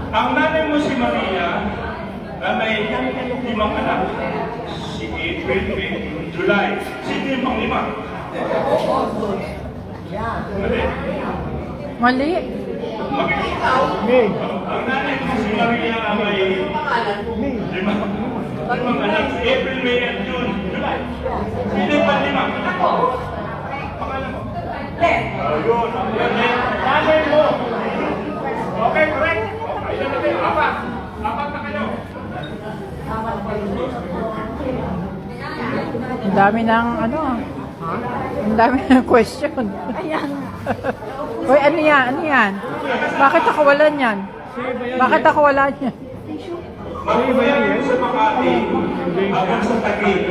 Ang nanay mo si Maria, na may 5 anak. Si April, May, July. Sino yung pang-5? Mali. May. Ang nanay mo si Maria na may 5 anak. Si April, May, at June, July. Sino yung pang-5? Pangalan mo? Ayun. Nanay mo. Okay, correct. Okay, ilan na kayo? Apat na kayo. Ang dami ng ano. Ang dami ng question. Ayan. Hoy, ano yan? Ano yan? Bakit nakawalan yan? Bakit nakawalan yan? Magkulang sa Makati hanggang sa Taguig.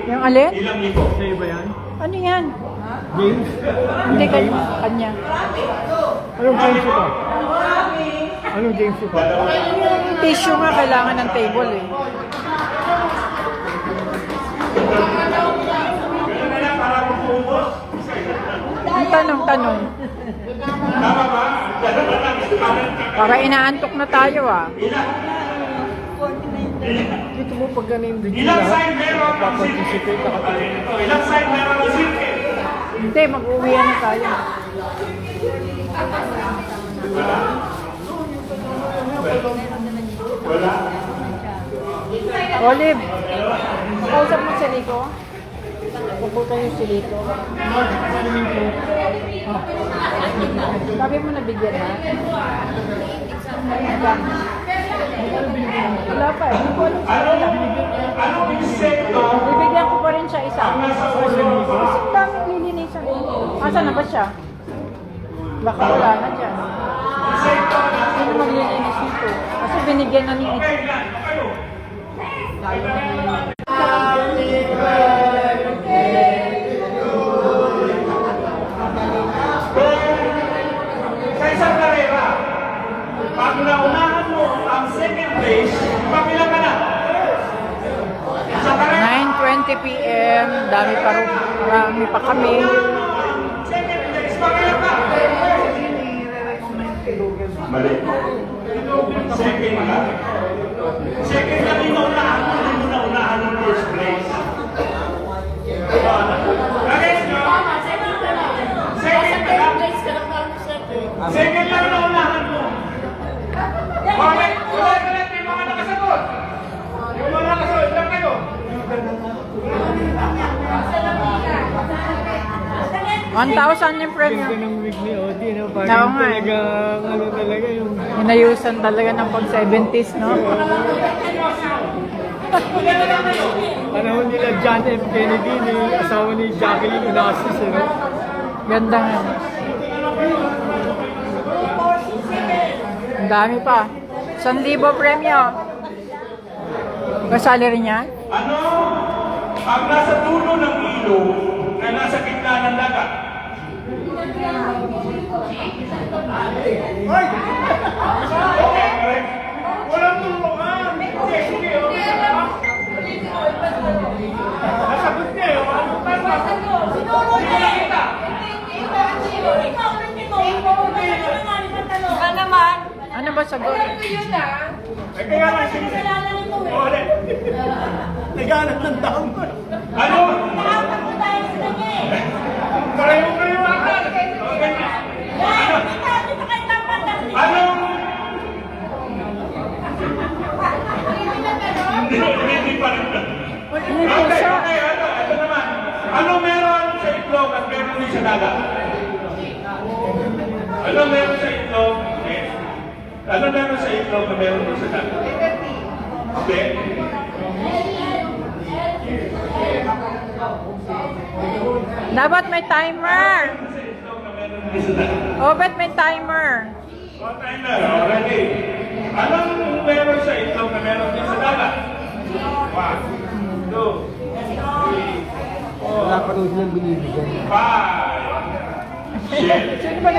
Yung alin? Ilang ito? Sa'yo ba yan? Ano yan? James? Hindi kanya. Anong James ito? Anong James ito? Yung tissue nga kailangan ng table eh. Ganun na lang para magpuubos. Ang tanong. Tama ba? Para inaantok na tayo ah. Dito mo pag ganun din Ilang sign meron ang participate na katulad. Ilang sign meron ang silke? Hindi, mag-uwian na tayo. Wala. Olive, kausap mo si Rico? Pupunta yung si Rico. Sabi mo nabigyan na? Wala pa eh. Hindi ko alam sa Anong insekto bibigyan ko pa rin siya isa. ang nasa ulo mo? Kasi ang daming lilinisan. Asa na ba siya? Baka wala na dyan. Sino maglilinis nito? Kasi binigyan na ni Ito. Okay, ilan? Kayo. Sa isang karera, pag naunahan mo ang second place, pakilang ka na. Sa karera, 9:20 p.m. Marami pa kami. second place, pakilang ka. Mali. Second ka. Second lang yung naunahan mo, hindi mo naunahan ng first place. Nagets nyo? Second ka lang. Second lang naunahan mo. Bakit? Wala ka lang yung mga nakasagot. Yung mga nakasagot lang kayo. 1,000 yung Ganda premium. ng wig ni Odi, no? Oo Parang nga eh. talagang, ano talaga yung... Inayusan talaga ng pag-70s, no? Panahon nila John F. Kennedy, ni asawa ni Jacqueline Onassis, no? Ganda nga. Ang dami pa. 1,000 premyo. Kasali rin yan? Ano ang nasa dulo ng ilog na nasa gitna ng dagat? Okay, correct. Walang tulungan. Sige, sige. Nasagot niya yun. Anong tama? Sige lang kita. Ano ba sagot? Eh, kaya lang, sige. O, ulit. Naghanap ng tama. Ano? Pareho-pareho ata. O, ganyan. Anong? Hindi pa rin. Hindi po Okay, siya. okay. Ito naman. Ano meron sa itlog at meron din sa dagat? Ano meron sa itlog? Ano meron sa itlog na meron din sa dagat? Okay. Dapat may timer. Sa itlog na meron din sa dagat. Oh, ba't may timer? O, timer. Already. Anong meron sa itlog na meron din sa dagat? 1, 2, 3, 4, Wala pa rin silang binibigyan. 5, 6, Sino ba